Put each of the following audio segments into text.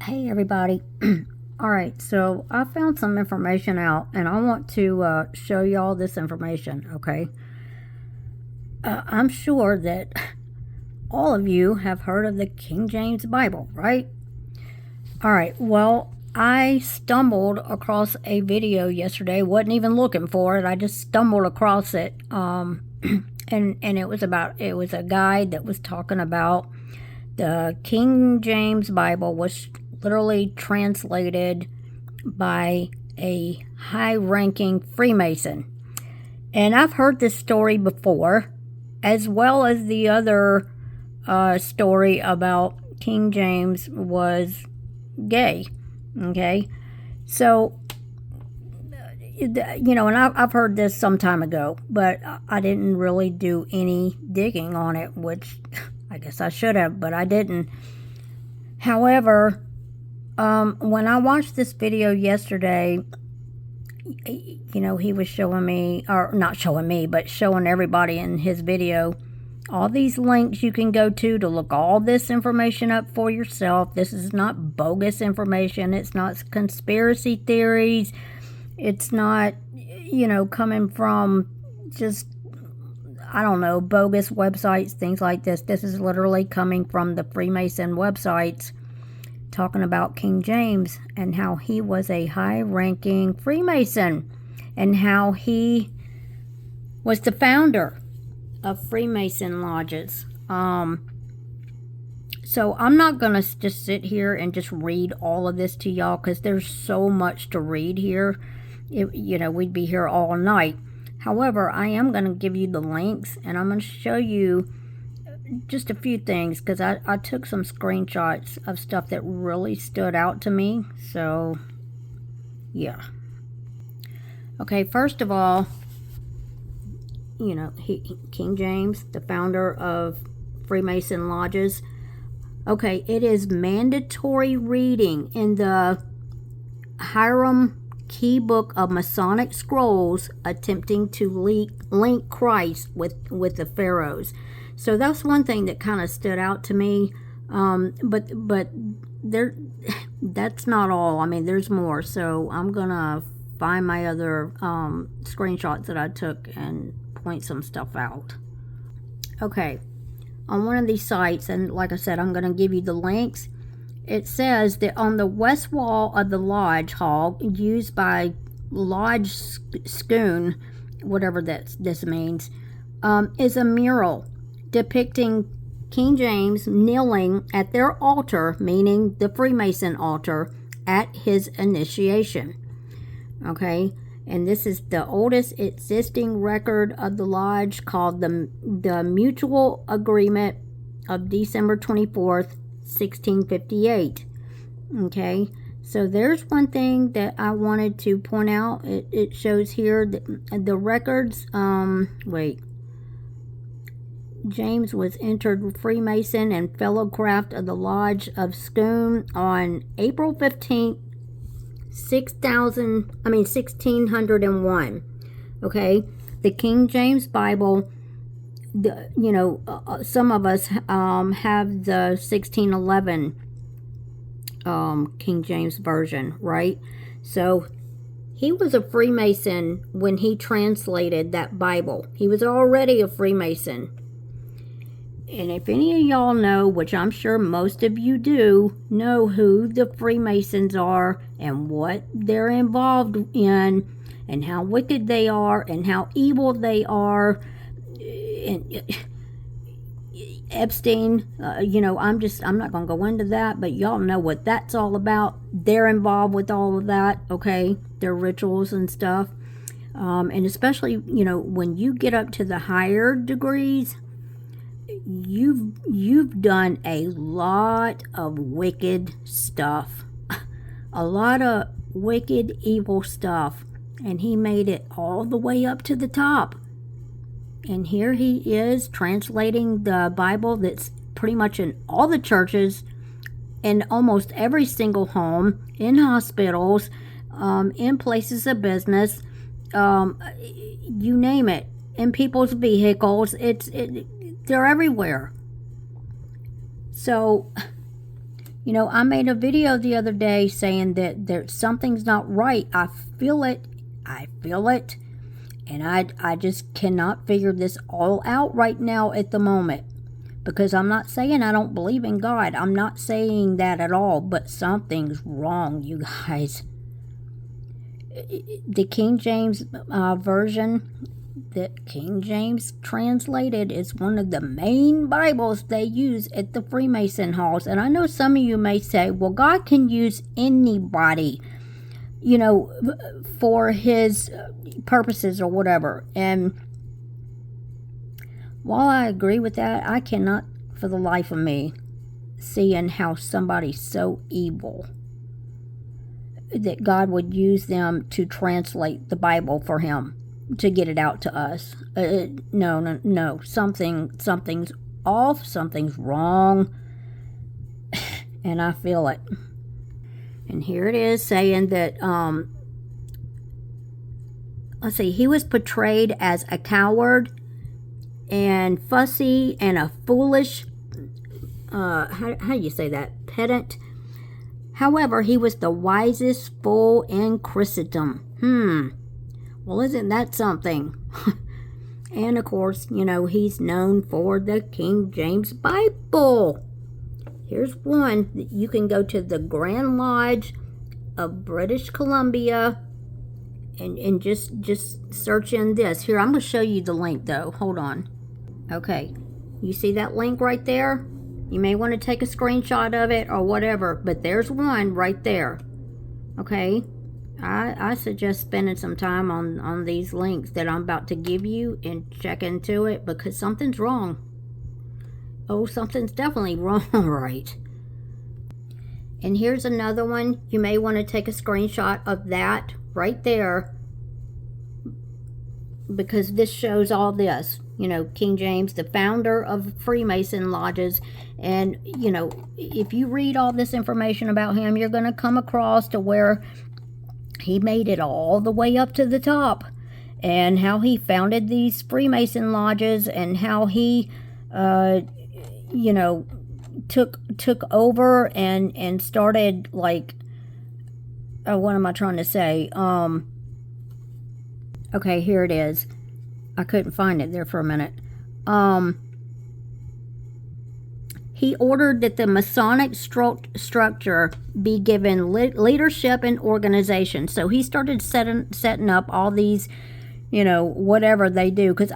Hey everybody. Alright, so I found some information out and I want to show y'all this information, okay? I'm sure that all of you have heard of the King James Bible, right? Alright, well, I stumbled across a video yesterday, wasn't even looking for it, I just stumbled across it. And it was a guy that was talking about the King James Bible was literally translated by a high-ranking Freemason. And I've heard this story before, as well as the other story about King James was gay. Okay? So, and I've heard this some time ago, but I didn't really do any digging on it, which I guess I should have, but I didn't. However, when I watched this video yesterday, he was showing me, or not showing me, but showing everybody in his video, all these links you can go to look all this information up for yourself. This is not bogus information. It's not conspiracy theories. It's not, coming from just, I don't know, bogus websites, things like this. This is literally coming from the Freemason websites, talking about King James and how he was a high-ranking Freemason and how he was the founder of Freemason lodges. So I'm not going to just sit here and just read all of this to y'all because there's so much to read here. We'd be here all night. However, I am going to give you the links and I'm going to show you just a few things because I took some screenshots of stuff that really stood out to me. So, yeah. Okay, first of all, King James, the founder of Freemason lodges. Okay, it is mandatory reading in the Hiram Key Book of Masonic Scrolls attempting to link Christ with the pharaohs. So that's one thing that kind of stood out to me. But that's not all. I mean, there's more. So I'm gonna find my other screenshots that I took and point some stuff out. Okay, on one of these sites, and like I said, I'm gonna give you the links. It says that on the west wall of the lodge hall, used by Lodge Schoon, whatever this means, is a mural depicting King James kneeling at their altar, meaning the Freemason altar, at his initiation. Okay, and this is the oldest existing record of the lodge, called the Mutual Agreement of December 24th, 1658. Okay, so there's one thing that I wanted to point out. It shows here that the records, James was entered Freemason and Fellowcraft of the Lodge of Schoon on April 15th, 1601. Okay, the King James Bible, some of us have the 1611 King James version, right? So he was a Freemason when he translated that Bible. He was already a Freemason. And if any of y'all know, which I'm sure most of you do, know who the Freemasons are and what they're involved in and how wicked they are and how evil they are. And Epstein, I'm not going to go into that, but y'all know what that's all about. They're involved with all of that, okay? Their rituals and stuff. And especially, when you get up to the higher degrees, you've done a lot of wicked stuff. A lot of wicked, evil stuff. And he made it all the way up to the top. And here he is translating the Bible that's pretty much in all the churches, in almost every single home, in hospitals, in places of business, you name it, in people's vehicles. They're everywhere. So You know, I made a video the other day saying that something's not right. I feel it. I feel it. And I just cannot figure this all out right now at the moment. Because I'm not saying I don't believe in God. I'm not saying that at all. But something's wrong, you guys. The King James version that King James translated is one of the main Bibles they use at the Freemason halls. And I know some of you may say, well, God can use anybody, you know, for his purposes or whatever. And while I agree with that, I cannot for the life of me seeing how somebody's so evil that God would use them to translate the Bible for him to get it out to us. No. Something's off. Something's wrong. And I feel it. And here it is saying that, let's see, he was portrayed as a coward and fussy and a foolish, how do you say that? Pedant. However, he was the wisest fool in Christendom. Well, isn't that something? And of course, you know, he's known for the King James Bible. Here's one that you can go to the Grand Lodge of British Columbia and just search in this. Here, I'm going to show you the link though. Hold on. Okay. You see that link right there? You may want to take a screenshot of it or whatever, but there's one right there. Okay? I suggest spending some time on these links that I'm about to give you and check into it because something's wrong. Oh, something's definitely wrong, right? And here's another one. You may want to take a screenshot of that right there because this shows all this. You know, King James, the founder of Freemason lodges. And, you know, if you read all this information about him, you're going to come across to where he made it all the way up to the top. And how he founded these Freemason lodges and how he, you know, took over and started, like, what am I trying to say? Okay, here it is. I couldn't find it there for a minute. He ordered that the Masonic structure be given leadership and organization. So he started setting up all these, you know, whatever they do. Because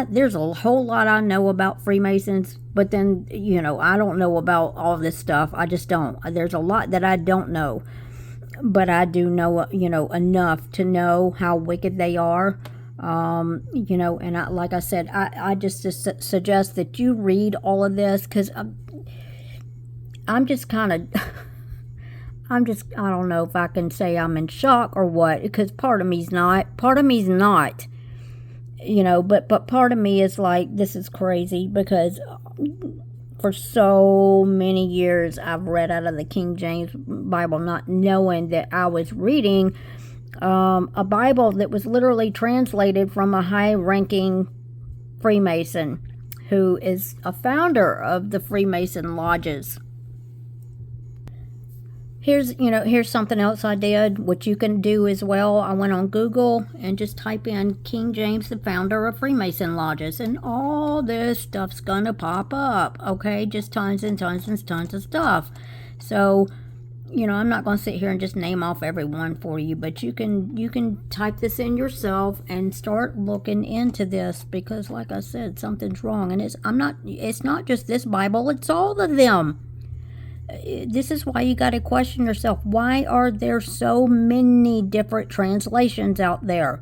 there's a whole lot I know about Freemasons. But then, you know, I don't know about all this stuff. I just don't. There's a lot that I don't know. But I do know, you know, enough to know how wicked they are. You know, and like I said, I just suggest that you read all of this because I'm just kind of, I don't know if I can say I'm in shock or what, because part of me's not, you know, but part of me is like, this is crazy because for so many years I've read out of the King James Bible, not knowing that I was reading a Bible that was literally translated from a high-ranking Freemason who is a founder of the Freemason lodges. Here's something else I did, which you can do as well. I went on Google and just type in King James, the founder of Freemason lodges, and all this stuff's gonna pop up. Okay, just tons and tons and tons of stuff. So, you know, I'm not going to sit here and just name off every one for you, but you can type this in yourself and start looking into this because, like I said, something's wrong, and it's not just this Bible; it's all of them. This is why you got to question yourself: why are there so many different translations out there?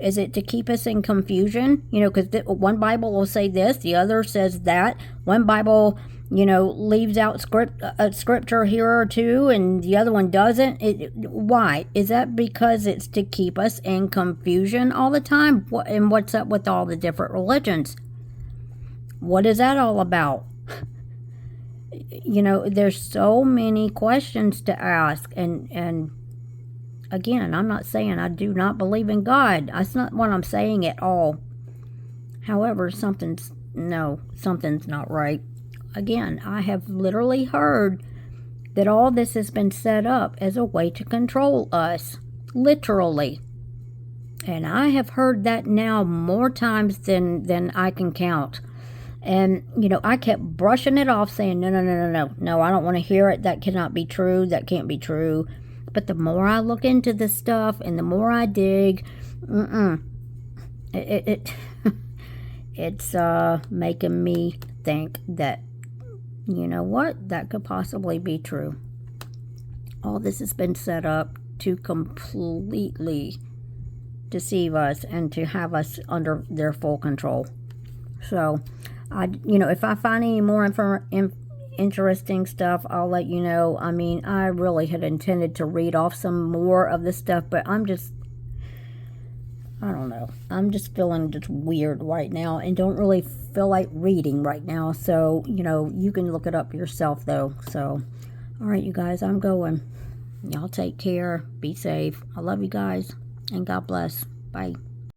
Is it to keep us in confusion? You know, because one Bible will say this, the other says that. One Bible, you know, leaves out scripture here or two, and the other one doesn't. Why? Is that because it's to keep us in confusion all the time? And what's up with all the different religions? What is that all about? You know, there's so many questions to ask, and again, I'm not saying I do not believe in God. That's not what I'm saying at all. However, something's not right. again, I have literally heard that all this has been set up as a way to control us. Literally. And I have heard that now more times than I can count. And, you know, I kept brushing it off saying, no, no, no, no, no. No, I don't want to hear it. That cannot be true. That can't be true. But the more I look into this stuff and the more I dig, it's making me think that, you know what, that could possibly be true. All this has been set up to completely deceive us and to have us under their full control. So, if I find any more interesting stuff, I'll let you know. I mean, I really had intended to read off some more of this stuff, but I don't know. I'm just feeling just weird right now and don't really feel like reading right now. So, you can look it up yourself, though. So, all right, you guys, I'm going. Y'all take care. Be safe. I love you guys. And God bless. Bye.